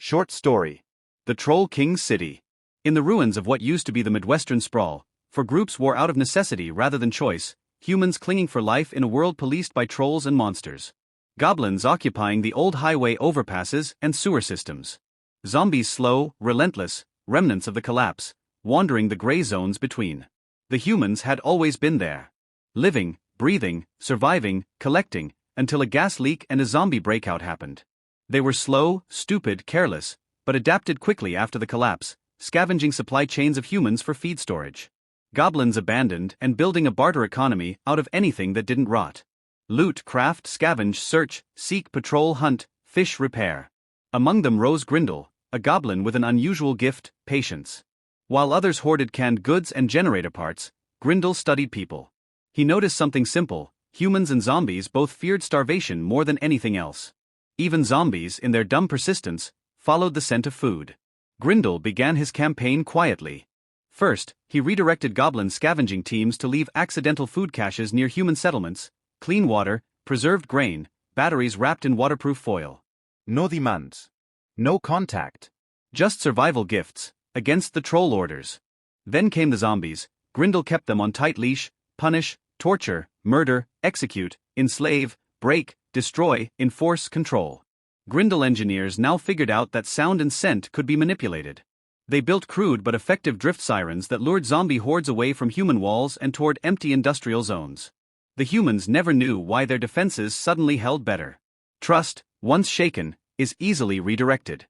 Short story. The Troll King's City. In the ruins of what used to be the Midwestern sprawl, for groups war out of necessity rather than choice, humans clinging for life in a world policed by trolls and monsters. Goblins occupying the old highway overpasses and sewer systems. Zombies slow, relentless, remnants of the collapse, wandering the gray zones between. The humans had always been there. Living, breathing, surviving, collecting, until a gas leak and a zombie breakout happened. They were slow, stupid, careless, but adapted quickly after the collapse, scavenging supply chains of humans for feed storage. Goblins abandoned and building a barter economy out of anything that didn't rot. Loot, craft, scavenge, search, seek, patrol, hunt, fish, repair. Among them rose Grindel, a goblin with an unusual gift, patience. While others hoarded canned goods and generator parts, Grindel studied people. He noticed something simple: humans and zombies both feared starvation more than anything else. Even zombies, in their dumb persistence, followed the scent of food. Grindel began his campaign quietly. First, he redirected goblin scavenging teams to leave accidental food caches near human settlements, clean water, preserved grain, batteries wrapped in waterproof foil. No demands. No contact. Just survival gifts, against the troll orders. Then came the zombies. Grindel kept them on tight leash: punish, torture, murder, execute, enslave, break, destroy, enforce, control. Grindel engineers now figured out that sound and scent could be manipulated. They built crude but effective drift sirens that lured zombie hordes away from human walls and toward empty industrial zones. The humans never knew why their defenses suddenly held better. Trust, once shaken, is easily redirected.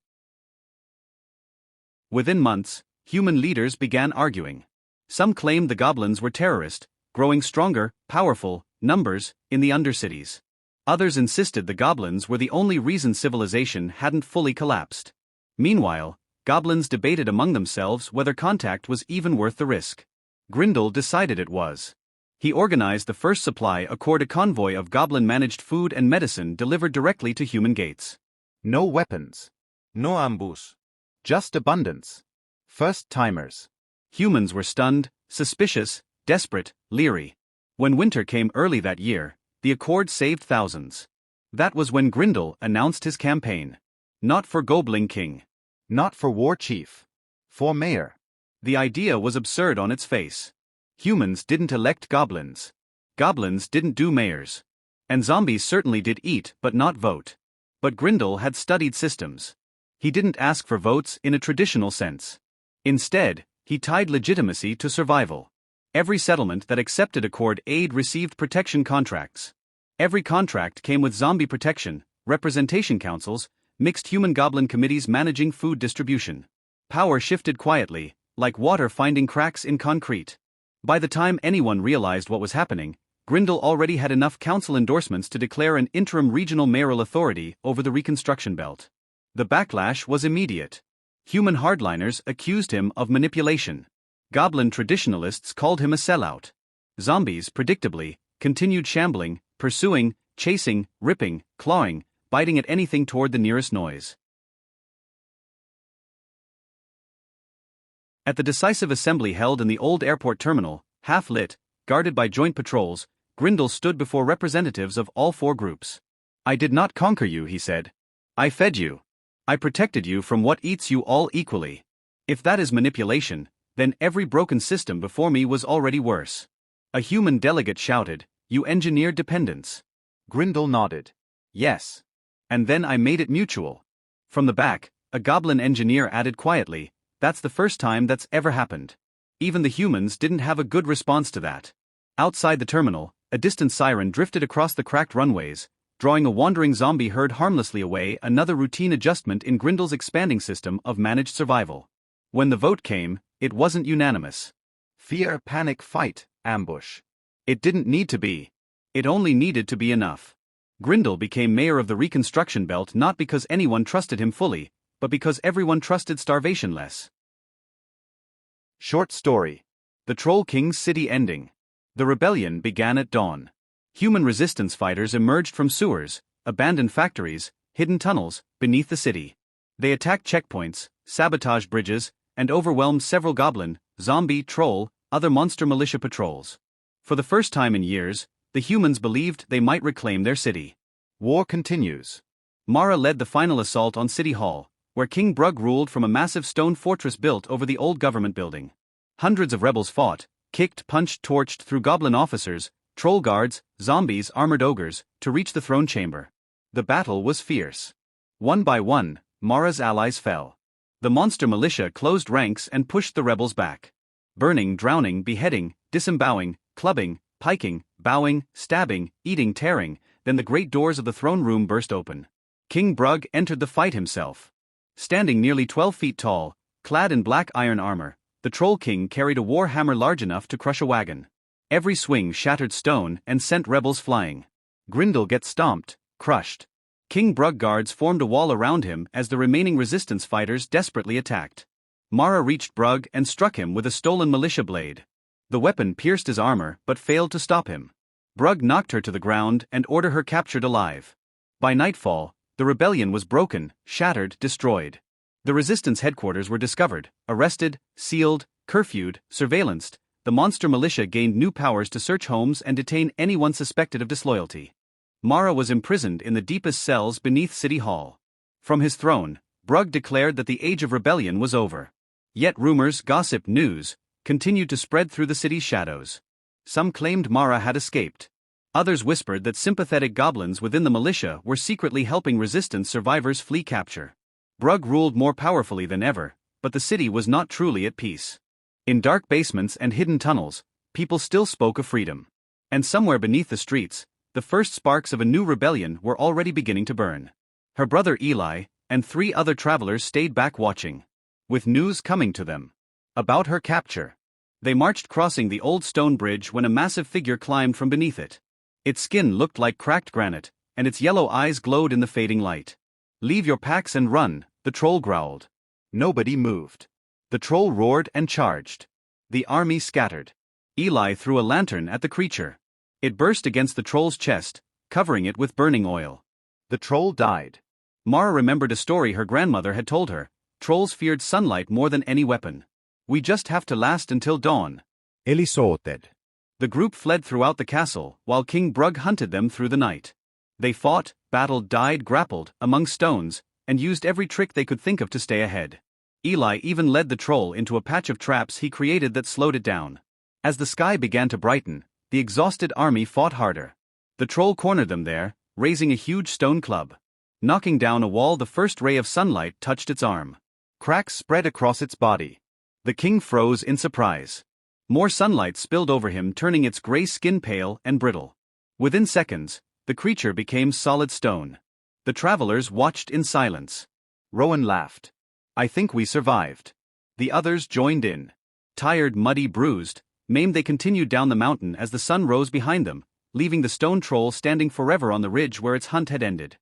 Within months, human leaders began arguing. Some claimed the goblins were terrorists, growing stronger, powerful, numbers, in the undercities. Others insisted the goblins were the only reason civilization hadn't fully collapsed. Meanwhile, goblins debated among themselves whether contact was even worth the risk. Grindel decided it was. He organized the first supply accord, a convoy of goblin-managed food and medicine delivered directly to human gates. No weapons. No ambush. Just abundance. First-timers. Humans were stunned, suspicious, desperate, leery. When winter came early that year, the accord saved thousands. That was when Grindel announced his campaign. Not for Goblin King. Not for war chief. For mayor. The idea was absurd on its face. Humans didn't elect goblins. Goblins didn't do mayors. And zombies certainly did eat but not vote. But Grindel had studied systems. He didn't ask for votes in a traditional sense. Instead, he tied legitimacy to survival. Every settlement that accepted accord aid received protection contracts. Every contract came with zombie protection, representation councils, mixed human-goblin committees managing food distribution. Power shifted quietly, like water finding cracks in concrete. By the time anyone realized what was happening, Grindel already had enough council endorsements to declare an interim regional mayoral authority over the Reconstruction Belt. The backlash was immediate. Human hardliners accused him of manipulation. Goblin traditionalists called him a sellout. Zombies, predictably, continued shambling, pursuing, chasing, ripping, clawing, biting at anything toward the nearest noise. At the decisive assembly held in the old airport terminal, half-lit, guarded by joint patrols, Grindel stood before representatives of all four groups. "I did not conquer you," he said. "I fed you. I protected you from what eats you all equally. If that is manipulation, then every broken system before me was already worse." A human delegate shouted, "You engineered dependence." Grindel nodded. "Yes. And then I made it mutual." From the back, a goblin engineer added quietly, "That's the first time that's ever happened." Even the humans didn't have a good response to that. Outside the terminal, a distant siren drifted across the cracked runways, drawing a wandering zombie herd harmlessly away, another routine adjustment in Grindel's expanding system of managed survival. When the vote came, it wasn't unanimous. Fear, panic, fight, ambush. It didn't need to be. It only needed to be enough. Grindel became mayor of the Reconstruction Belt not because anyone trusted him fully, but because everyone trusted starvation less. Short story. The Troll King's City ending. The rebellion began at dawn. Human resistance fighters emerged from sewers, abandoned factories, hidden tunnels, beneath the city. They attacked checkpoints, sabotaged bridges, and overwhelmed several goblin, zombie, troll, other Monster Militia patrols. For the first time in years, the humans believed they might reclaim their city. War continues. Mara led the final assault on City Hall, where King Brugg ruled from a massive stone fortress built over the old government building. Hundreds of rebels fought, kicked, punched, torched through goblin officers, troll guards, zombies, armored ogres, to reach the throne chamber. The battle was fierce. One by one, Mara's allies fell. The Monster Militia closed ranks and pushed the rebels back. Burning, drowning, beheading, disembowing, clubbing, piking, bowing, stabbing, eating, tearing, then the great doors of the throne room burst open. King Brugg entered the fight himself. Standing nearly 12 feet tall, clad in black iron armor, the Troll King carried a war hammer large enough to crush a wagon. Every swing shattered stone and sent rebels flying. Grindel gets stomped, crushed. King Brugg guards formed a wall around him as the remaining resistance fighters desperately attacked. Mara reached Brugg and struck him with a stolen militia blade. The weapon pierced his armor but failed to stop him. Brugg knocked her to the ground and ordered her captured alive. By nightfall, the rebellion was broken, shattered, destroyed. The resistance headquarters were discovered, arrested, sealed, curfewed, surveillanced. The Monster Militia gained new powers to search homes and detain anyone suspected of disloyalty. Mara was imprisoned in the deepest cells beneath City Hall. From his throne, Brugg declared that the age of rebellion was over. Yet rumors, gossip, news continued to spread through the city's shadows. Some claimed Mara had escaped. Others whispered that sympathetic goblins within the militia were secretly helping resistance survivors flee capture. Brugg ruled more powerfully than ever, but the city was not truly at peace. In dark basements and hidden tunnels, people still spoke of freedom. And somewhere beneath the streets, the first sparks of a new rebellion were already beginning to burn. Her brother Eli and 3 other travelers stayed back watching, with news coming to them about her capture. They marched crossing the old stone bridge when a massive figure climbed from beneath it. Its skin looked like cracked granite, and its yellow eyes glowed in the fading light. "Leave your packs and run," the troll growled. Nobody moved. The troll roared and charged. The army scattered. Eli threw a lantern at the creature. It burst against the troll's chest, covering it with burning oil. The troll died. Mara remembered a story her grandmother had told her. Trolls feared sunlight more than any weapon. "We just have to last until dawn." Eli sorted. The group fled throughout the castle, while King Brugg hunted them through the night. They fought, battled, died, grappled, among stones, and used every trick they could think of to stay ahead. Eli even led the troll into a patch of traps he created that slowed it down. As the sky began to brighten, the exhausted army fought harder. The troll cornered them there, raising a huge stone club. Knocking down a wall, the first ray of sunlight touched its arm. Cracks spread across its body. The king froze in surprise. More sunlight spilled over him, turning its gray skin pale and brittle. Within seconds, the creature became solid stone. The travelers watched in silence. Rowan laughed. "I think we survived." The others joined in. Tired, muddy, bruised, maimed, they continued down the mountain as the sun rose behind them, leaving the stone troll standing forever on the ridge where its hunt had ended.